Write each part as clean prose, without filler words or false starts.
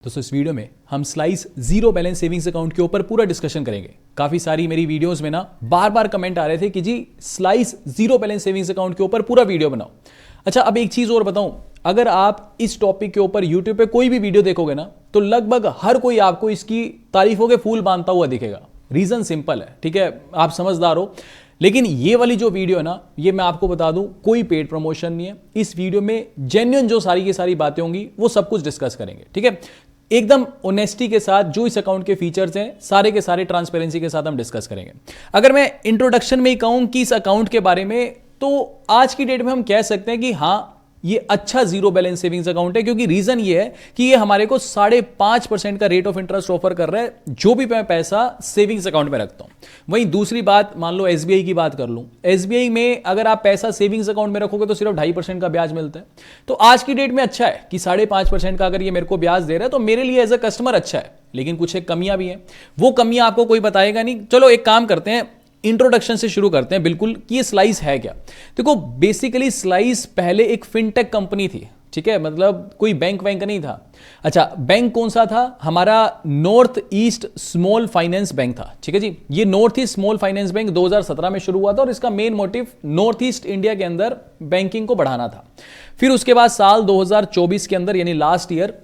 दोस्तों इस वीडियो में हम slice zero balance savings account के ऊपर पूरा डिस्कशन करेंगे। काफी सारी मेरी वीडियोस में ना बार बार कमेंट आ रहे थे कि जी Slice zero balance savings account के ऊपर पूरा वीडियो बनाओ। अच्छा, अब एक चीज और बताऊं, अगर आप इस टॉपिक के ऊपर यूट्यूब पे कोई भी वीडियो देखोगे ना तो लगभग हर कोई आपको इसकी तारीफों के फूल बांधता हुआ दिखेगा। रीजन सिंपल है, ठीक है, आप समझदार हो। लेकिन ये वाली जो वीडियो है ना, ये मैं आपको बता दूं कोई पेड प्रमोशन नहीं है। इस वीडियो में जेन्युइन जो सारी की सारी बातें होंगी वो सब कुछ डिस्कस करेंगे, ठीक है, एकदम ऑनेस्टी के साथ। जो इस अकाउंट के फीचर्स हैं सारे के सारे ट्रांसपेरेंसी के साथ हम डिस्कस करेंगे। अगर मैं इंट्रोडक्शन में ही कहूं कि इस अकाउंट के बारे में, तो आज की डेट में हम कह सकते हैं कि हाँ ये अच्छा जीरो बैलेंस सेविंग्स अकाउंट है, क्योंकि रीजन ये है कि ये हमारे को 5.5% का रेट ऑफ इंटरेस्ट ऑफर कर रहा है जो भी मैं पैसा सेविंग्स अकाउंट में रखता हूं। वहीं दूसरी बात, मान लो एसबीआई की बात कर लूं, एसबीआई में अगर आप पैसा सेविंग्स अकाउंट में रखोगे तो सिर्फ 2.5% का ब्याज मिलता है। तो आज की डेट में अच्छा है कि 5.5% का अगर ये मेरे को ब्याज दे रहा है तो मेरे लिए एज अ कस्टमर अच्छा है। लेकिन कुछ एक कमियां भी हैं, वो कमियां आपको कोई बताएगा नहीं। चलो एक काम करते हैं, इंट्रोडक्शन से शुरू करते हैं बिल्कुल कि ये स्लाइस है क्या। देखो बेसिकली स्लाइस पहले एक फिनटेक कंपनी थी, ठीक है, मतलब कोई बैंक वैंक नहीं था। अच्छा, बैंक कौन सा था? हमारा north east small finance bank था, ठीक है जी। ये north east small finance bank 2017 में शुरू हुआ था और इसका main motive north east India के अंदर बैंकिंग को बढ़ाना था। फिर उसके बाद साल 2024 के अंदर यानी लास्ट ईयर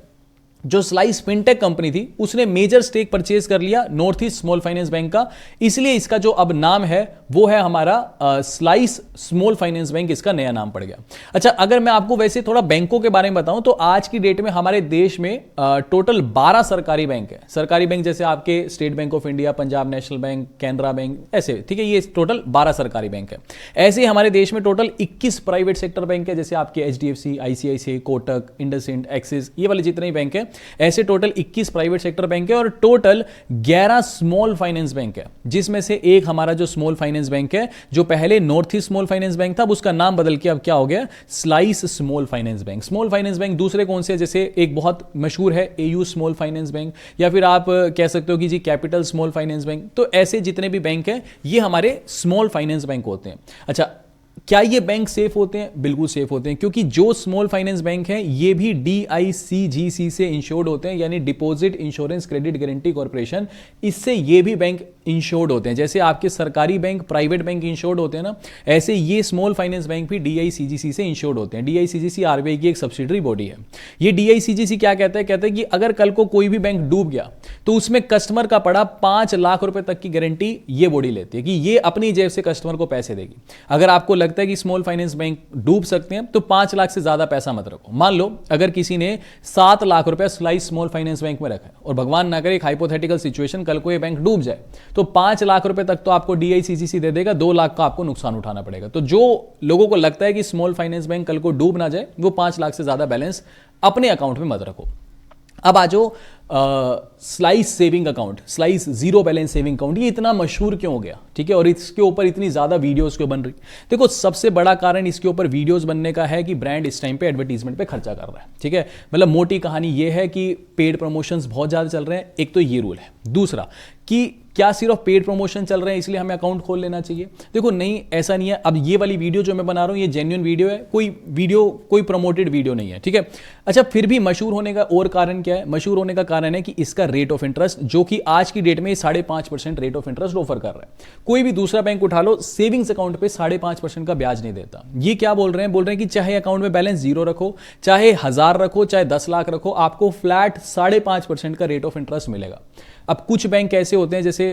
जो स्लाइस फिनटेक कंपनी थी उसने मेजर स्टेक परचेज कर लिया north east small finance bank का, इसलिए इसका जो अब नाम है वो है हमारा स्लाइस स्मॉल फाइनेंस बैंक, इसका नया नाम पड़ गया। अच्छा, अगर मैं आपको वैसे थोड़ा बैंकों के बारे में बताऊं तो आज की डेट में हमारे देश में टोटल 12 सरकारी बैंक है। सरकारी बैंक जैसे आपके state bank of India, Punjab national bank, Canara bank, ऐसे, ठीक है, ये टोटल 12 सरकारी बैंक है। ऐसे ही हमारे देश में टोटल 21 प्राइवेट सेक्टर बैंक है, जैसे आपके HDFC, ICICI, Kotak, IndusInd, axis, ये वाले जितने बैंक है, ऐसे टोटल 21 प्राइवेट सेक्टर बैंक है और टोटल 11 स्मॉल फाइनेंस बैंक है, जिसमें से एक हमारा जो स्मॉल फाइनेंस बैंक है जो पहले north east small finance bank था, अब उसका नाम बदल के अब क्या हो गया, slice small finance bank. Small finance bank दूसरे कौन से, जैसे एक बहुत मशहूर है एयू स्मॉल फाइनेंस बैंक, या फिर आप कह सकते हो कि G capital small finance bank. तो ऐसे जितने भी बैंक है ये हमारे स्मॉल फाइनेंस बैंक होते हैं। अच्छा, क्या ये बैंक सेफ होते हैं? बिल्कुल सेफ होते हैं, क्योंकि जो स्मॉल फाइनेंस बैंक हैं ये भी DICGC से इंश्योर्ड होते हैं, यानी deposit insurance credit guarantee corporation, इससे ये भी बैंक इंश्योर्ड होते हैं। जैसे आपके सरकारी बैंक, प्राइवेट बैंक इंश्योर्ड होते हैं ना, ऐसे ये स्मॉल फाइनेंस बैंक भी DICGC से इंश्योर्ड होते हैं। DICGC RBI की एक सब्सिडरी बॉडी है। ये DICGC क्या कहता है? कहता है कि अगर कल को कोई भी बैंक डूब गया तो उसमें कस्टमर का पड़ा 5 लाख रुपए तक की गारंटी ये बॉडी लेती है कि ये अपनी जेब से कस्टमर को पैसे देगी। अगर आपको लगता है कि स्मॉल फाइनेंस बैंक डूब सकते हैं तो 5 लाख से ज्यादा पैसा मत रखो। मान लो अगर किसी ने 7 लाख रुपए स्लाइस स्मॉल फाइनेंस बैंक में रखा है और भगवान ना करे एक हाइपोथेटिकल सिचुएशन, कल को ये बैंक डूब जाए तो 5 लाख रुपए तक तो आपको DICGC दे देगा, 2 लाख का आपको नुकसान उठाना पड़ेगा। तो जो लोगों को लगता है कि स्मॉल फाइनेंस बैंक कल को डूब ना जाए, वो 5 लाख से ज्यादा बैलेंस अपने अकाउंट में मत रखो। अब आ जाओ slice saving account, slice zero balance saving account, ये इतना मशहूर क्यों हो गया, ठीक है, और इसके ऊपर इतनी ज्यादा वीडियोस क्यों बन रही? देखो सबसे बड़ा कारण इसके ऊपर वीडियोस बनने का है कि ब्रांड इस टाइम पे एडवर्टीजमेंट पे खर्चा कर रहा है, ठीक है। मतलब मोटी कहानी ये है कि पेड प्रमोशंस बहुत ज्यादा चल रहे हैं, एक तो ये रूल है। दूसरा कि क्या सिर्फ पेड प्रमोशन चल रहे हैं इसलिए हमें अकाउंट खोल लेना चाहिए? देखो नहीं, ऐसा नहीं है। अब ये वाली वीडियो जो मैं बना रहा हूं ये जेन्युइन वीडियो है, कोई प्रमोटेड वीडियो नहीं है, ठीक है। अच्छा, फिर भी मशहूर होने का और कारण क्या है? मशहूर होने का कारण है कि इसका रेट ऑफ इंटरेस्ट, जो कि आज की डेट में 5.5% रेट ऑफ इंटरेस्ट ऑफर कर रहा है। कोई भी दूसरा बैंक उठा लो, सेविंग्स अकाउंट पे 5.5% का ब्याज नहीं देता। ये क्या बोल रहे हैं? बोल रहे हैं कि चाहे अकाउंट में बैलेंस 0 रखो, चाहे 1000 रखो, चाहे 10 लाख रखो, आपको फ्लैट 5.5% का रेट ऑफ इंटरेस्ट मिलेगा। अब कुछ बैंक ऐसे होते हैं, जैसे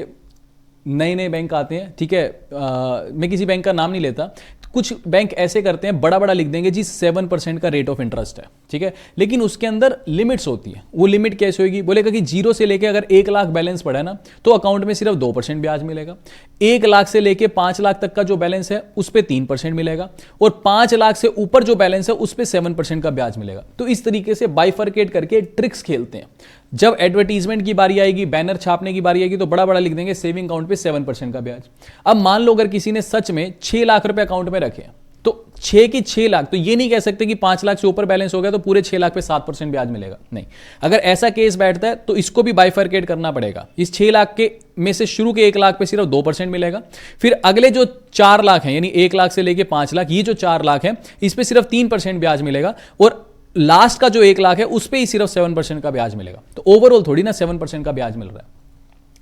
नए नए बैंक आते हैं, ठीक है, मैं किसी बैंक का नाम नहीं लेता, कुछ बैंक ऐसे करते हैं, बड़ा बड़ा लिख देंगे जी 7% का रेट ऑफ इंटरेस्ट है, ठीक है, लेकिन उसके अंदर लिमिट्स होती है। वो लिमिट कैसे होगी? बोलेगा कि 0 से लेके अगर 1 लाख बैलेंस पड़ा है ना तो अकाउंट में सिर्फ 2% ब्याज मिलेगा। 1 लाख से लेके 5 लाख तक का जो बैलेंस है उस पर 3% मिलेगा, और 5 लाख से ऊपर जो बैलेंस है उस पर 7% का ब्याज मिलेगा। तो इस तरीके से बाइफरकेट करके ट्रिक्स खेलते हैं। जब एडवर्टीजमेंट की बारी आएगी, बैनर छापने की बारी आएगी, तो बड़ा बड़ा लिख देंगे सेविंग अकाउंट पे 7% का ब्याज। अब मान लो अगर किसी ने सच में 6 लाख रुपए अकाउंट में रखे तो 6 की 6 लाख, तो ये नहीं कह सकते कि 5 लाख से ऊपर बैलेंस हो गया तो पूरे 6 लाख पे 7% ब्याज मिलेगा, नहीं। अगर ऐसा केस बैठता है तो इसको भी बाइफरकेट करना पड़ेगा। इस 6 लाख के में से शुरू के 1 लाख पे सिर्फ 2% मिलेगा, फिर अगले जो 4 लाख हैं, यानी 1 लाख से लेके 5 लाख, ये जो 4 लाख है इस पे सिर्फ 3% ब्याज मिलेगा, और लास्ट का जो 1 लाख है उस पे ही सिर्फ 7% का ब्याज मिलेगा। तो ओवरऑल थोड़ी ना 7% का ब्याज मिल रहा है।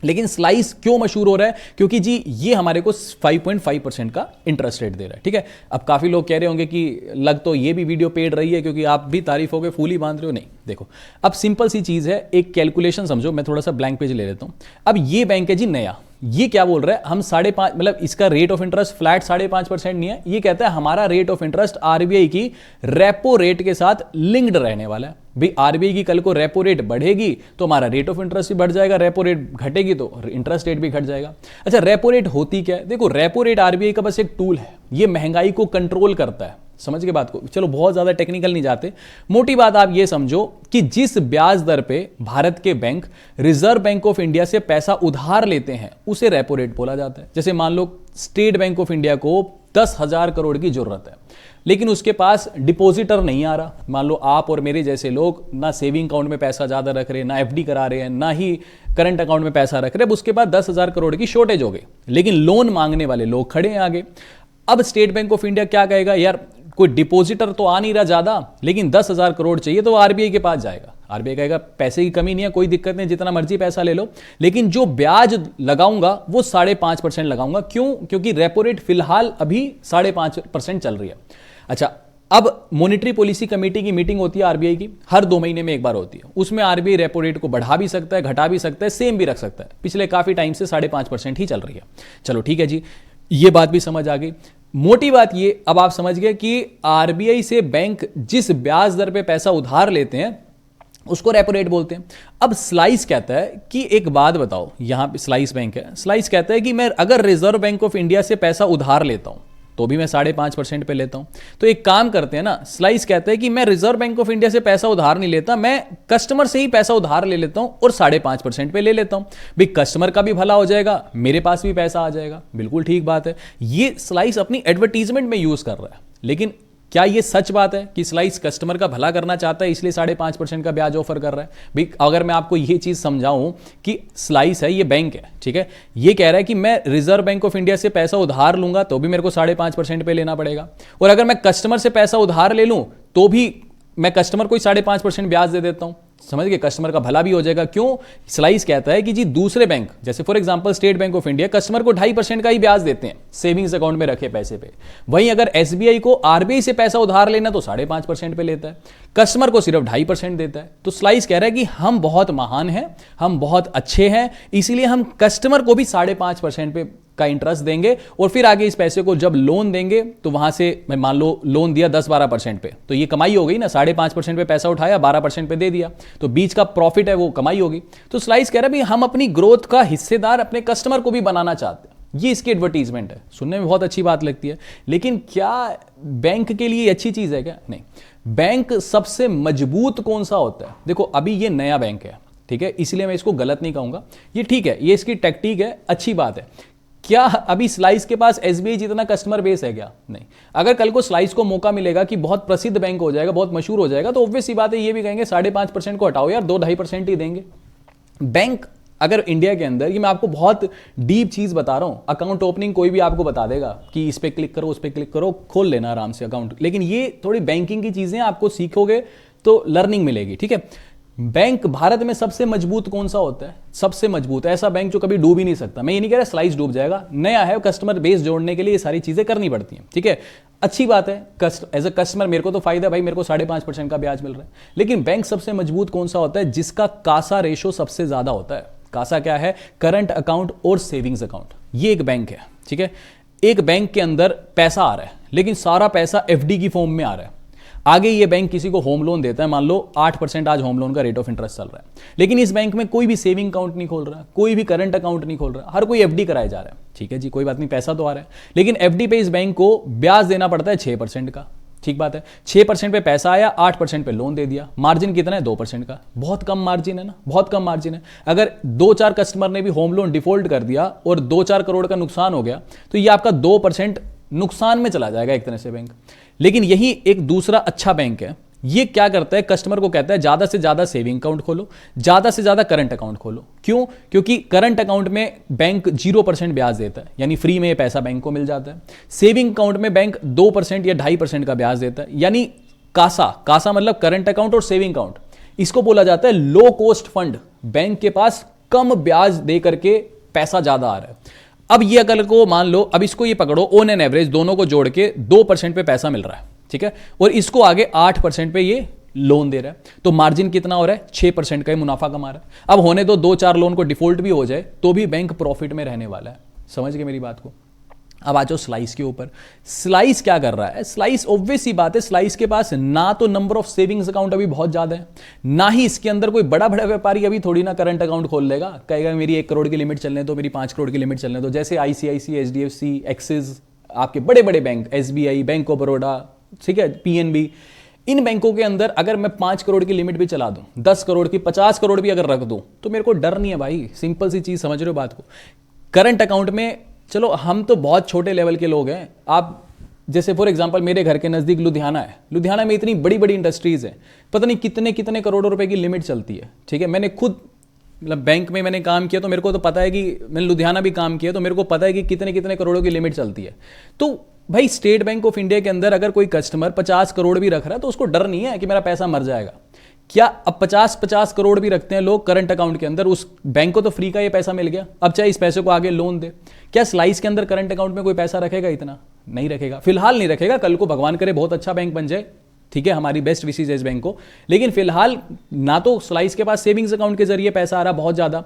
लेकिन स्लाइस क्यों मशहूर हो रहा है? क्योंकि जी ये हमारे को 5.5% का इंटरेस्ट रेट दे रहा है। ठीक है, अब काफी लोग कह रहे होंगे कि लग तो ये भी वीडियो पेड रही है क्योंकि आप भी तारीफों के फूल ही बांध रहे हो। नहीं, देखो अब सिंपल सी चीज है, एक कैलकुलेशन समझो। मैं थोड़ा सा ब्लैंक पेज ले लेता हूं। अब ये बैंक है जी नया, ये क्या बोल रहा है, हम 5.5 मतलब इसका रेट ऑफ इंटरेस्ट फ्लैट 5.5% नहीं है। ये कहता है हमारा रेट ऑफ इंटरेस्ट आरबीआई की रेपो रेट के साथ लिंक्ड रहने वाला है। भाई आरबीआई की कल को रेपो रेट बढ़ेगी तो हमारा रेट ऑफ इंटरेस्ट भी बढ़ जाएगा, रेपो रेट घटेगी तो इंटरेस्ट रेट भी घट जाएगा। अच्छा, रेपो रेट होती क्या है? देखो, रेपो रेट आरबीआई का बस एक टूल है, ये महंगाई को कंट्रोल करता है। समझ के बात को, चलो बहुत ज्यादा टेक्निकल नहीं जाते। मोटी बात आप ये समझो कि जिस ब्याज दर पे भारत के bank reserve bank of India से पैसा उधार लेते हैं उसे रेपो रेट बोला जाता है। जैसे मान लो स्टेट बैंक ऑफ इंडिया को 10,000 करोड़ की जरूरत है, लेकिन उसके पास डिपॉजिटर नहीं आ रहा। मान लो आप और मेरे जैसे लोग ना सेविंग अकाउंट में पैसा ज्यादा रख रहे हैं, ना एफडी करा रहे हैं, ना ही करंट अकाउंट में पैसा रख रहे हैं। अब उसके पास 10,000 करोड़ की शॉर्टेज हो गई, लेकिन लोन मांगने वाले लोग खड़े हैं आगे। अब स्टेट बैंक ऑफ इंडिया क्या कहेगा, यार कोई डिपॉजिटर तो आ नहीं रहा ज्यादा, लेकिन 10,000 करोड़ चाहिए, तो आरबीआई के पास जाएगा। आरबीआई कहेगा पैसे की कमी नहीं है, कोई दिक्कत नहीं, जितना मर्जी पैसा ले लो, लेकिन जो ब्याज लगाऊंगा वो 5.5% लगाऊंगा। क्यों? क्योंकि रेपो रेट फिलहाल अभी 5.5% चल रही है। अच्छा, अब मॉनेटरी पॉलिसी कमेटी की मीटिंग होती है आरबीआई की, हर 2 महीने में एक बार होती है। उसमें आरबीआई रेपो रेट को बढ़ा भी सकता है, घटा भी सकता है, सेम भी रख सकता है। पिछले काफी टाइम से 5.5% ही चल रही है। चलो ठीक है जी, ये बात भी समझ आ गई। मोटी बात ये, अब आप समझ गए कि आरबीआई से बैंक जिस ब्याज दर पे पैसा उधार लेते हैं उसको रेपो रेट बोलते हैं। अब स्लाइस कहता है कि एक बात बताओ, यहां पे स्लाइस बैंक है, स्लाइस कहता है कि मैं अगर रिजर्व बैंक ऑफ इंडिया से पैसा उधार लेता हूं तो भी मैं 5.5% पे लेता हूं। तो एक काम करते हैं ना, स्लाइस कहता है कि मैं रिजर्व बैंक ऑफ इंडिया से पैसा उधार नहीं लेता, मैं कस्टमर से ही पैसा उधार ले लेता हूं और 5.5% पे ले लेता हूं। भाई कस्टमर का भी भला हो जाएगा, मेरे पास भी पैसा आ जाएगा। बिल्कुल ठीक बात है, ये स्लाइस अपनी एडवर्टीजमेंट में यूज कर रहा है। लेकिन क्या ये सच बात है कि स्लाइस कस्टमर का भला करना चाहता है इसलिए 5.5% का ब्याज ऑफर कर रहा है? भाई अगर मैं आपको ये चीज समझाऊं कि स्लाइस है, ये बैंक है, ठीक है, ये कह रहा है कि मैं रिजर्व बैंक ऑफ इंडिया से पैसा उधार लूंगा तो भी मेरे को 5.5% पे लेना पड़ेगा, और अगर मैं कस्टमर से पैसा उधार ले लूं तो भी मैं कस्टमर को 5.5% ब्याज दे देता हूं। समझ गए, कस्टमर का भला भी हो जाएगा। क्यों? स्लाइस कहता है कि जी दूसरे बैंक जैसे for example state bank of India customer को 2.5% का ही ब्याज देते हैं सेविंग्स अकाउंट में रखे पैसे पे, वहीं अगर एसबीआई को आरबीआई से पैसा उधार लेना तो 5.5% पे लेता है, कस्टमर को सिर्फ 2.5% देता है। तो स्लाइस कह रहा है कि हम बहुत महान हैं, हम बहुत अच्छे हैं, इसीलिए हम कस्टमर को भी 5.5% पे का इंटरेस्ट देंगे, और फिर आगे इस पैसे को जब लोन देंगे तो वहां से मैं मान लो लोन दिया 10-12% पे, तो ये कमाई हो गई ना, 5.5% पे पैसा उठाया 12% पे दे दिया, तो बीच का प्रॉफिट है वो कमाई होगी। तो स्लाइस कह रहा है भी हम अपनी ग्रोथ का हिस्सेदार अपने कस्टमर को भी बनाना चाहते हैं। ये इसकी एडवर्टीजमेंट है, सुनने में बहुत अच्छी बात लगती है, लेकिन क्या बैंक के लिए अच्छी चीज है क्या? नहीं। बैंक सबसे मजबूत कौन सा होता है? देखो अभी ये नया बैंक है, ठीक है, इसलिए मैं इसको गलत नहीं कहूंगा, ये ठीक है, ये इसकी टेक्निक है, अच्छी बात है। क्या अभी स्लाइस के पास एसबीआई जितना कस्टमर बेस है क्या? नहीं। अगर कल को स्लाइस को मौका मिलेगा कि बहुत प्रसिद्ध बैंक हो जाएगा, बहुत मशहूर हो जाएगा, तो ऑब्वियस सी बात है ये भी कहेंगे 5.5% को हटाओ यार, 2-2.5% ही देंगे। बैंक अगर इंडिया के अंदर, ये मैं आपको बहुत डीप चीज बता रहा हूं, अकाउंट ओपनिंग कोई भी आपको बता देगा कि इस पे क्लिक करो, उस पे क्लिक करो, खोल लेना आराम से अकाउंट, लेकिन ये थोड़ी बैंकिंग की चीजें आपको सीखोगे तो लर्निंग मिलेगी, ठीक है। बैंक भारत में सबसे मजबूत कौन सा होता है? सबसे मजबूत ऐसा बैंक जो कभी डूब ही नहीं सकता। मैं ये नहीं कह रहा स्लाइस डूब जाएगा, नया है, कस्टमर बेस जोड़ने के लिए ये सारी चीजें करनी पड़ती हैं, ठीक है, अच्छी बात है। एज अ कस्टमर मेरे को तो फायदा है भाई, मेरे को 5.5% का ब्याज मिल रहा है। लेकिन बैंक सबसे मजबूत कौन सा होता है? जिसका कासा रेशो सबसे ज्यादा होता है। कासा क्या है? करंट अकाउंट और सेविंग्स अकाउंट। ये एक बैंक है, ठीक है, एक बैंक के अंदर पैसा आ रहा है, लेकिन सारा पैसा एफडी की फॉर्म में आ रहा है। आगे ये बैंक किसी को होम लोन देता है, मान लो 8% आज होम लोन का रेट ऑफ इंटरेस्ट चल रहा है, लेकिन इस बैंक में कोई भी सेविंग अकाउंट नहीं खोल रहा, कोई भी करंट अकाउंट नहीं खोल रहा, हर कोई एफडी कराया जा रहा है, ठीक है जी, कोई बात नहीं, पैसा तो आ रहा है, लेकिन एफडी पे इस बैंक को ब्याज देना पड़ता है 6% का। ठीक बात है, 6% पे पैसा आया, 8% पे लोन दे दिया, मार्जिन कितना है? 2% का। बहुत कम मार्जिन है ना, बहुत कम मार्जिन है। अगर 2-4 कस्टमर ने भी होम लोन डिफॉल्ट कर दिया और 2-4 करोड़ का नुकसान हो गया तो ये आपका 2% नुकसान में चला जाएगा एक तरह से बैंक। लेकिन यही एक दूसरा अच्छा बैंक है, ये क्या करता है? कस्टमर को कहता है ज्यादा से ज्यादा सेविंग अकाउंट खोलो, ज्यादा से ज्यादा करंट अकाउंट खोलो। क्यों? क्योंकि करंट अकाउंट में बैंक 0% ब्याज देता है, यानी फ्री में पैसा बैंक को मिल जाता है। सेविंग अकाउंट में बैंक 2% या 2.5% का ब्याज देता है, यानी कासा, कासा मतलब करंट अकाउंट और सेविंग अकाउंट, इसको बोला जाता है लो कॉस्ट फंड। बैंक के पास कम ब्याज दे करके पैसा ज्यादा आ रहा है। अब ये अगर को मान लो, अब इसको ये पकड़ो, ऑन एन एवरेज दोनों को जोड़ के 2% पे पैसा मिल रहा है, ठीक है, और इसको आगे 8% पे ये लोन दे रहा है, तो मार्जिन कितना हो रहा है, 6% का ही मुनाफा कमा रहा है। अब होने दो 2-4 लोन को डिफॉल्ट भी हो जाए तो भी बैंक प्रॉफिट में रहने वाला है। समझ गए मेरी बात को। अब आ जाओ स्लाइस के ऊपर। स्लाइस क्या कर रहा है? स्लाइस ऑब्वियस सी बात है, स्लाइस के पास ना तो नंबर ऑफ सेविंग्स अकाउंट अभी बहुत ज्यादा है, ना ही इसके अंदर कोई बड़ा बड़ा व्यापारी अभी थोड़ी ना करंट अकाउंट खोल लेगा, कहेगा मेरी 1 करोड़ की लिमिट चलने दो, मेरी 5 करोड़ की लिमिट चलने दो। जैसे आईसीआईसी, एचडीएफसी, एक्सिस, आपके बड़े बड़े bank, SBI, bank of Baroda, ठीक है, पीएनबी, इन बैंकों के अंदर अगर मैं 5 करोड़ की लिमिट भी चला दूं, 10 करोड़ की, 50 करोड़ भी अगर रख दूं, तो मेरे को डर नहीं है भाई। सिंपल सी चीज, समझ रहे हो बात को। करंट अकाउंट में चलो हम तो बहुत छोटे लेवल के लोग हैं, आप जैसे फॉर एग्जांपल मेरे घर के नज़दीक लुधियाना है, लुधियाना में इतनी बड़ी बड़ी इंडस्ट्रीज है, पता नहीं कितने कितने करोड़ों रुपए की लिमिट चलती है, ठीक है। मैंने खुद मतलब बैंक में मैंने काम किया तो मेरे को तो पता है कि, मैंने लुधियाना भी काम किया तो मेरे को पता है कि कितने कितने करोड़ों की लिमिट चलती है। तो भाई स्टेट बैंक ऑफ इंडिया के अंदर अगर कोई कस्टमर 50 करोड़ भी रख रहा है तो उसको डर नहीं है कि मेरा पैसा मर जाएगा। क्या अब 50-50 करोड़ भी रखते हैं लोग करंट अकाउंट के अंदर, उस बैंक को तो फ्री का ये पैसा मिल गया, अब चाहे इस पैसे को आगे लोन दे। क्या स्लाइस के अंदर करंट अकाउंट में कोई पैसा रखेगा? इतना नहीं रखेगा, फिलहाल नहीं रखेगा, कल को भगवान करे बहुत अच्छा बैंक बन जाए, ठीक है, हमारी बेस्ट विशेष है इस बैंक को। लेकिन फिलहाल ना तो स्लाइस के पास सेविंग्स अकाउंट के जरिए पैसा आ रहा, बहुत ज्यादा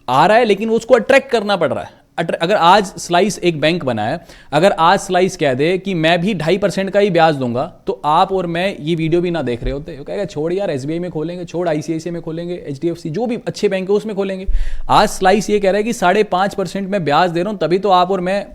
आ रहा है, लेकिन उसको अट्रैक्ट करना पड़ रहा है। अगर आज स्लाइस एक बैंक बना है, अगर आज स्लाइस कह दे कि मैं भी 2.5% का ही ब्याज दूंगा, तो आप और मैं ये वीडियो भी ना देख रहे होते, कहेगा छोड़ यार एसबीआई में खोलेंगे, छोड़ आईसीआईसीआई में खोलेंगे, एचडीएफसी, जो भी अच्छे बैंक है उसमें खोलेंगे। आज स्लाइस ये कह रहा है कि 5.5% में ब्याज दे रहा हूं, तभी तो आप और मैं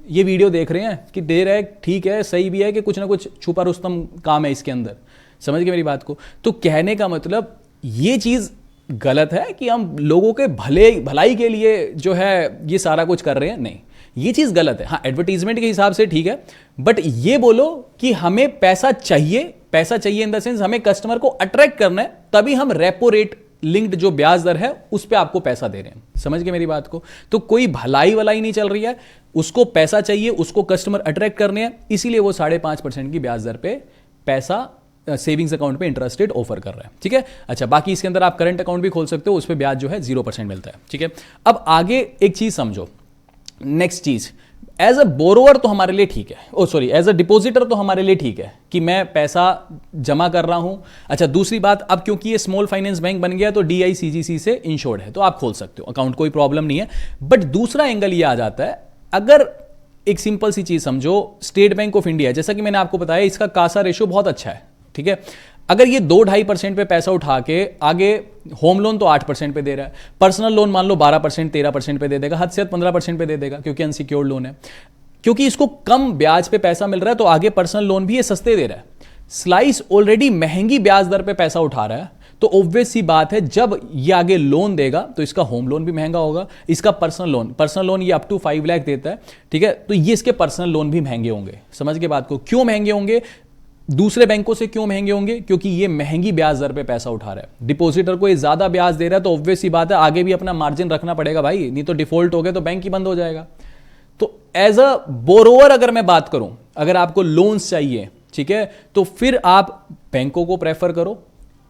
ये वीडियो देख रहे हैं कि दे रहा है, ठीक है, सही भी है कि कुछ ना कुछ छुपा रुस्तम काम है इसके अंदर। समझ गए मेरी बात को। तो कहने का मतलब ये चीज गलत है कि हम लोगों के भलाई के लिए जो है ये सारा कुछ कर रहे हैं, नहीं, ये चीज गलत है। हाँ, एडवर्टीजमेंट के हिसाब से ठीक है, बट ये बोलो कि हमें पैसा चाहिए इन द सेंस हमें कस्टमर को अट्रैक्ट करना है, तभी हम रेपो रेट लिंक्ड जो ब्याज दर है उस पर आपको पैसा दे रहे हैं। समझ गए मेरी बात को। तो कोई भलाई वलाई नहीं चल रही है, उसको पैसा चाहिए, उसको कस्टमर अट्रैक्ट करने हैं, इसीलिए वो 5.5% की ब्याज दर पे पैसा सेविंग्स अकाउंट पे इंटरेस्टेड ऑफर कर रहा है, ठीक है। अच्छा, बाकी इसके अंदर आप करंट अकाउंट भी खोल सकते हो, उस पे ब्याज जो है 0% मिलता है, ठीक है। अब आगे एक चीज समझो, नेक्स्ट चीज, एज अ बोरोवर तो हमारे लिए ठीक है, एज अ डिपॉजिटर तो हमारे लिए ठीक है कि मैं पैसा जमा कर रहा हूं। अच्छा, दूसरी बात, अब क्योंकि ये स्मॉल फाइनेंस बैंक बन गया तो DICGC से इंश्योर्ड है, तो आप खोल सकते हो अकाउंट, कोई प्रॉब्लम नहीं है। बट दूसरा एंगल ये आ जाता है, अगर एक सिंपल सी चीज समझो, स्टेट बैंक ऑफ इंडिया, जैसा कि मैंने आपको बताया, इसका कासा रेशियो बहुत अच्छा है, ठीक है। अगर ये 2-2.5% पे पैसा उठा के आगे होम लोन तो 8% पे दे रहा है, पर्सनल लोन मान लो 12%, 13% पे दे देगा, हद से हद 15% पे दे देगा, क्योंकि अनसिक्योर्ड लोन है, क्योंकि इसको कम ब्याज पे पैसा मिल रहा है, तो आगे पर्सनल लोन भी ये सस्ते दे रहा है। स्लाइस ऑलरेडी महंगी ब्याज दर पे पैसा उठा रहा है, तो ऑब्वियस सी बात है जब ये आगे लोन देगा तो इसका होम लोन भी महंगा होगा, इसका पर्सनल लोन ये अप टू 5 लाख देता है, ठीक है, तो ये इसके पर्सनल लोन भी महंगे होंगे। समझ के बात को। क्यों महंगे होंगे? दूसरे बैंकों से क्यों महंगे होंगे? क्योंकि ये महंगी ब्याज दर पे पैसा उठा रहा है, डिपॉजिटर को ये ज्यादा ब्याज दे रहा है, तो ऑब्वियस सी बात है आगे भी अपना मार्जिन रखना पड़ेगा भाई, नहीं तो डिफॉल्ट हो गए तो बैंक ही बंद हो जाएगा। तो एज अ बोरोवर अगर मैं बात करूं, अगर आपको लोन्स चाहिए, ठीक है, तो फिर आप बैंकों को प्रेफर करो,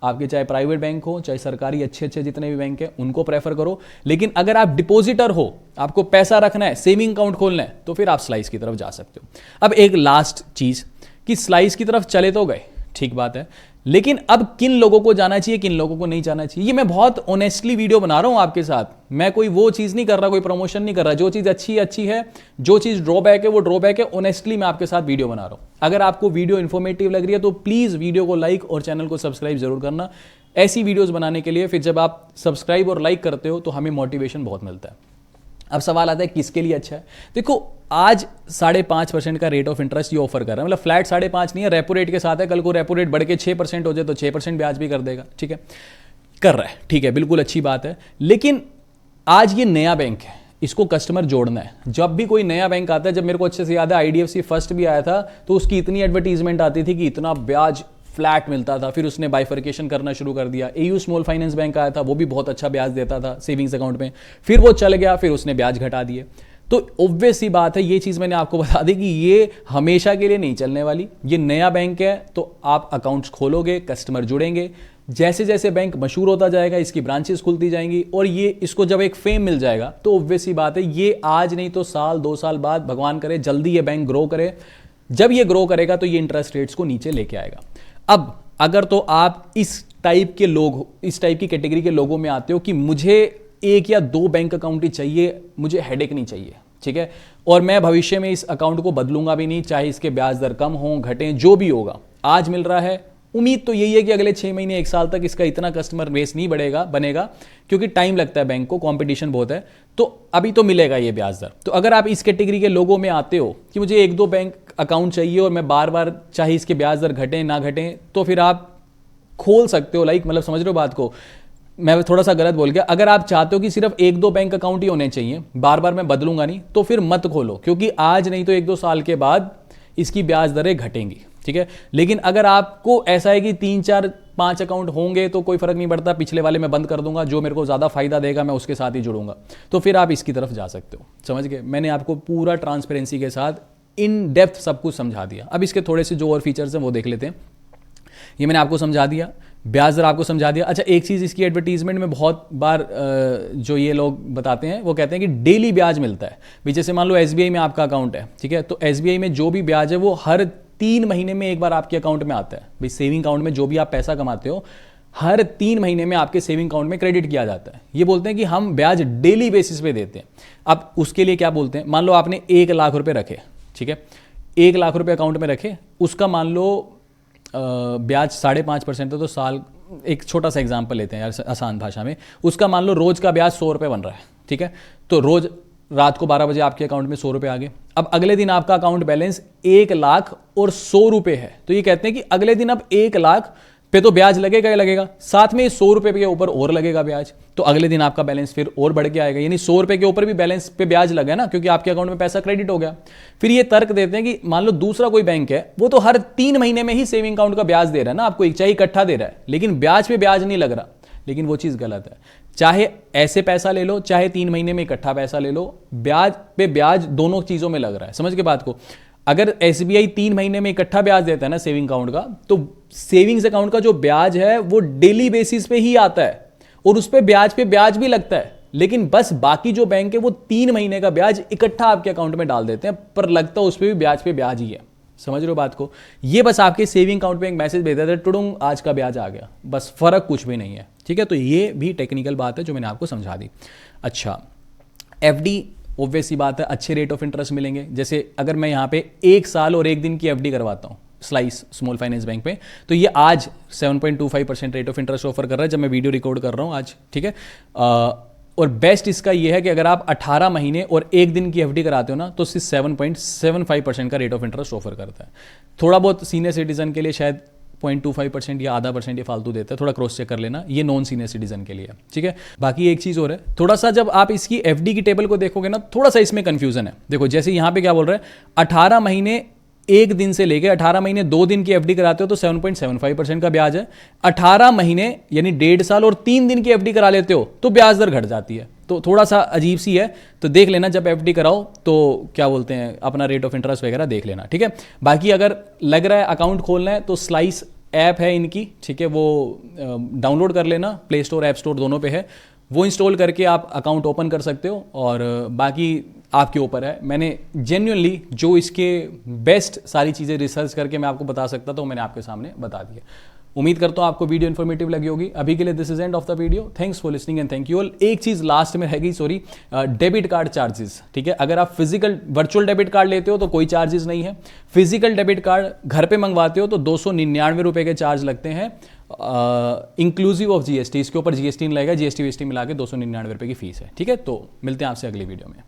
आपके चाहे प्राइवेट बैंक हो चाहे सरकारी, अच्छे जितने भी बैंक हैं उनको प्रेफर करो। लेकिन अगर आप डिपॉजिटर हो, आपको पैसा रखना है, सेविंग अकाउंट खोलना है, तो फिर आप स्लाइस की तरफ जा सकते हो। अब एक लास्ट चीज कि स्लाइस की तरफ चले तो गए, ठीक बात है, लेकिन अब किन लोगों को जाना चाहिए, किन लोगों को नहीं जाना चाहिए, ये मैं बहुत ऑनेस्टली वीडियो बना रहा हूं आपके साथ। मैं कोई वो चीज नहीं कर रहा, कोई प्रमोशन नहीं कर रहा, जो चीज अच्छी है, जो चीज ड्रॉबैक है वो ड्रॉबैक है, ऑनेस्टली मैं आपके साथ वीडियो बना रहा हूं। अगर आपको वीडियो इंफॉर्मेटिव लग रही है तो प्लीज वीडियो को लाइक और चैनल को सब्सक्राइब जरूर करना, ऐसी वीडियोज बनाने के लिए। फिर जब आप सब्सक्राइब और लाइक करते हो तो हमें मोटिवेशन बहुत मिलता है। अब सवाल आता है किसके लिए अच्छा है? देखो, आज 5.5% का रेट ऑफ इंटरेस्ट ये ऑफर कर रहा है, मतलब फ्लैट 5.5 नहीं है, रेपो रेट के साथ है, कल को रेपो रेट बढ़ के 6% हो जाए तो 6% ब्याज भी कर देगा, ठीक है, कर रहा है, ठीक है, बिल्कुल अच्छी बात है। लेकिन आज ये नया बैंक है, इसको कस्टमर जोड़ना है। जब भी कोई नया बैंक आता है, जब मेरे को अच्छे से याद है IDFC फर्स्ट भी आया था, तो उसकी इतनी एडवर्टीजमेंट आती थी कि इतना ब्याज फ्लैट मिलता था, फिर उसने बाइफर्केशन करना शुरू कर दिया। AU स्मॉल फाइनेंस बैंक आया था, वो भी बहुत अच्छा ब्याज देता था सेविंग्स अकाउंट में, फिर वो चल गया, फिर उसने ब्याज घटा दिए। तो ऑब्वियस सी बात है, ये चीज़ मैंने आपको बता दी कि ये हमेशा के लिए नहीं चलने वाली। ये नया बैंक है तो आप अकाउंट्स खोलोगे, कस्टमर जुड़ेंगे, जैसे जैसे बैंक मशहूर होता जाएगा इसकी ब्रांचेस खुलती जाएंगी और ये इसको जब एक फेम मिल जाएगा तो ऑब्वियस सी बात है ये आज नहीं तो साल 2 साल बाद, भगवान करे जल्दी ये बैंक ग्रो करे। जब ये ग्रो करेगा तो ये इंटरेस्ट रेट्स को नीचे लेके आएगा। अब अगर तो आप इस टाइप के लोग, इस टाइप की कैटेगरी के लोगों में आते हो कि मुझे 1 या 2 बैंक अकाउंट ही चाहिए, मुझे हेडेक नहीं चाहिए, ठीक है, और मैं भविष्य में इस अकाउंट को बदलूंगा भी नहीं, चाहे इसके ब्याज दर कम हो घटें, जो भी होगा, आज मिल रहा है, उम्मीद तो यही है कि अगले 6 महीने 1 साल तक इसका इतना कस्टमर बेस नहीं बनेगा क्योंकि टाइम लगता है बैंक को, कंपटीशन बहुत है, तो अभी तो मिलेगा ये ब्याज दर। तो अगर आप इस कैटेगरी के लोगों में आते हो कि मुझे 1-2 बैंक अकाउंट चाहिए और मैं बार बार चाहे इसके ब्याज दर घटें ना घटें, तो फिर आप खोल सकते हो, मतलब समझ रहे हो बात को, मैं थोड़ा सा गलत बोल गया। अगर आप चाहते हो कि सिर्फ 1-2 बैंक अकाउंट ही होने चाहिए, बार बार मैं बदलूंगा नहीं, तो फिर मत खोलो, क्योंकि आज नहीं तो 1-2 साल के बाद इसकी ब्याज दरें घटेंगी, ठीक है। लेकिन अगर आपको ऐसा है कि 3-4-5 अकाउंट होंगे तो कोई फर्क नहीं पड़ता, पिछले वाले मैं बंद कर दूंगा, जो मेरे को ज़्यादा फायदा देगा मैं उसके साथ ही जुड़ूंगा, तो फिर आप इसकी तरफ जा सकते हो। समझ गए, मैंने आपको पूरा ट्रांसपेरेंसी के साथ इन डेप्थ सब कुछ समझा दिया। अब इसके थोड़े से जो और फीचर्स हैं वो देख लेते हैं। ये मैंने आपको समझा दिया, ब्याज दर आपको समझा दिया। अच्छा, एक चीज़ इसकी एडवर्टीजमेंट में बहुत बार जो ये लोग बताते हैं वो कहते हैं कि डेली ब्याज मिलता है। भी जैसे मान लो SBI में आपका अकाउंट है, ठीक है, तो SBI में जो भी ब्याज है वो हर 3 महीने में एक बार आपके अकाउंट में आता है। भाई सेविंग अकाउंट में जो भी आप पैसा कमाते हो हर 3 महीने में आपके सेविंग अकाउंट में क्रेडिट किया जाता है। ये बोलते हैं कि हम ब्याज डेली बेसिस पे देते हैं। अब उसके लिए क्या बोलते हैं, मान लो आपने 1 लाख रुपए रखे, ठीक है, 1 लाख रुपए अकाउंट में रखे, उसका मान लो ब्याज 5.5% है, तो साल, एक छोटा सा एग्जांपल लेते हैं यार आसान भाषा में, उसका मान लो रोज का ब्याज 100 रुपये बन रहा है, ठीक है, तो रोज रात को 12 बजे आपके अकाउंट में 100 रुपये आ गए। अब अगले दिन आपका अकाउंट बैलेंस 1 लाख और 100 रुपये है, तो ये कहते हैं कि अगले दिन अब 1 लाख पे तो ब्याज लगेगा ही लगेगा, साथ में 100 रुपये के ऊपर और लगेगा ब्याज, तो अगले दिन आपका बैलेंस फिर और बढ़ के आएगा, यानी 100 रुपये के ऊपर भी बैलेंस पे ब्याज लगा ना, क्योंकि आपके अकाउंट में पैसा क्रेडिट हो गया। फिर ये तर्क देते हैं कि मान लो दूसरा कोई बैंक है, वो तो हर 3 महीने में ही सेविंग अकाउंट का ब्याज दे रहा है ना आपको, चाहे इकट्ठा दे रहा है, लेकिन ब्याज पे ब्याज नहीं लग रहा। लेकिन वो चीज़ गलत है, चाहे ऐसे पैसा ले लो, चाहे 3 महीने में इकट्ठा पैसा ले लो, ब्याज पे ब्याज दोनों चीज़ों में लग रहा है। समझ के बात को, अगर SBI 3 महीने में इकट्ठा ब्याज देता है ना सेविंग अकाउंट का, तो सेविंग्स अकाउंट का जो ब्याज है वो डेली बेसिस पे ही आता है और उस पे ब्याज भी लगता है। लेकिन बस बाकी जो बैंक है वो 3 महीने का ब्याज इकट्ठा आपके अकाउंट में डाल देते हैं, पर लगता है उस पर भी ब्याज ही है। समझ रहे हो बात को, ये बस आपके सेविंग अकाउंट पे एक मैसेज भेज देते हैं, टुडुंग आज का ब्याज आ गया, बस, फर्क कुछ भी नहीं है, ठीक है। तो ये भी टेक्निकल बात है जो मैंने आपको समझा दी। अच्छा, FD ऑब्वियस ही बात है, अच्छे रेट ऑफ इंटरेस्ट मिलेंगे। जैसे अगर मैं यहाँ पे 1 साल और 1 दिन की FD करवाता हूँ स्लाइस स्मॉल फाइनेंस बैंक पे, तो ये आज 7.25% रेट ऑफ इंटरेस्ट ऑफर कर रहा है जब मैं वीडियो रिकॉर्ड कर रहा हूँ आज, ठीक है। और बेस्ट इसका ये है कि अगर आप 18 महीने और 1 दिन की FD कराते हो ना, तो सिर्फ 7.75% का रेट ऑफ इंटरेस्ट ऑफर करता है। थोड़ा बहुत सीनियर सिटीजन के लिए शायद 0.25% या आधा % ये फालतू देता है, थोड़ा क्रॉस चेक कर लेना, ये नॉन सीनियर सिटीजन के लिए, ठीक है। बाकी एक चीज़ और है, थोड़ा सा जब आप इसकी FD की टेबल को देखोगे ना, थोड़ा सा इसमें कंफ्यूजन है। देखो जैसे यहाँ पे क्या बोल रहा है, 18 महीने 1 दिन से लेके 18 महीने 2 दिन की FD कराते हो तो 7.75% का ब्याज है। 18 महीने यानी 1.5 साल और 3 दिन की FD करा लेते हो तो ब्याज दर घट जाती है, तो थोड़ा सा अजीब सी है, तो देख लेना जब FD कराओ तो क्या बोलते हैं अपना रेट ऑफ इंटरेस्ट वगैरह देख लेना, ठीक है। बाकी अगर लग रहा है अकाउंट खोलना है तो स्लाइस ऐप है इनकी, ठीक है, वो डाउनलोड कर लेना, प्ले स्टोर ऐप स्टोर दोनों पे है, वो इंस्टॉल करके आप अकाउंट ओपन कर सकते हो, और बाकी आपके ऊपर है। मैंने जेन्युइनली जो इसके बेस्ट सारी चीज़ें रिसर्च करके मैं आपको बता सकता था, मैंने आपके सामने बता दिया। उम्मीद करता हूँ आपको वीडियो इन्फॉर्मेटिव लगी होगी। अभी के लिए this is end of the video, thanks for listening and thank you all. एक चीज़ लास्ट में रहेगी, सॉरी, डेबिट कार्ड चार्जेस, ठीक है। अगर आप फिजिकल वर्चुअल डेबिट कार्ड लेते हो तो कोई चार्जेस नहीं है, फिजिकल डेबिट कार्ड घर पे मंगवाते हो तो 299 रुपये के चार्ज लगते हैं, इंक्लूसिव ऑफ GST। इसके ऊपर GST नहीं लगेगा, GST मिला के 299 रुपये की फीस है, ठीक है। तो मिलते हैं आपसे अगली वीडियो में।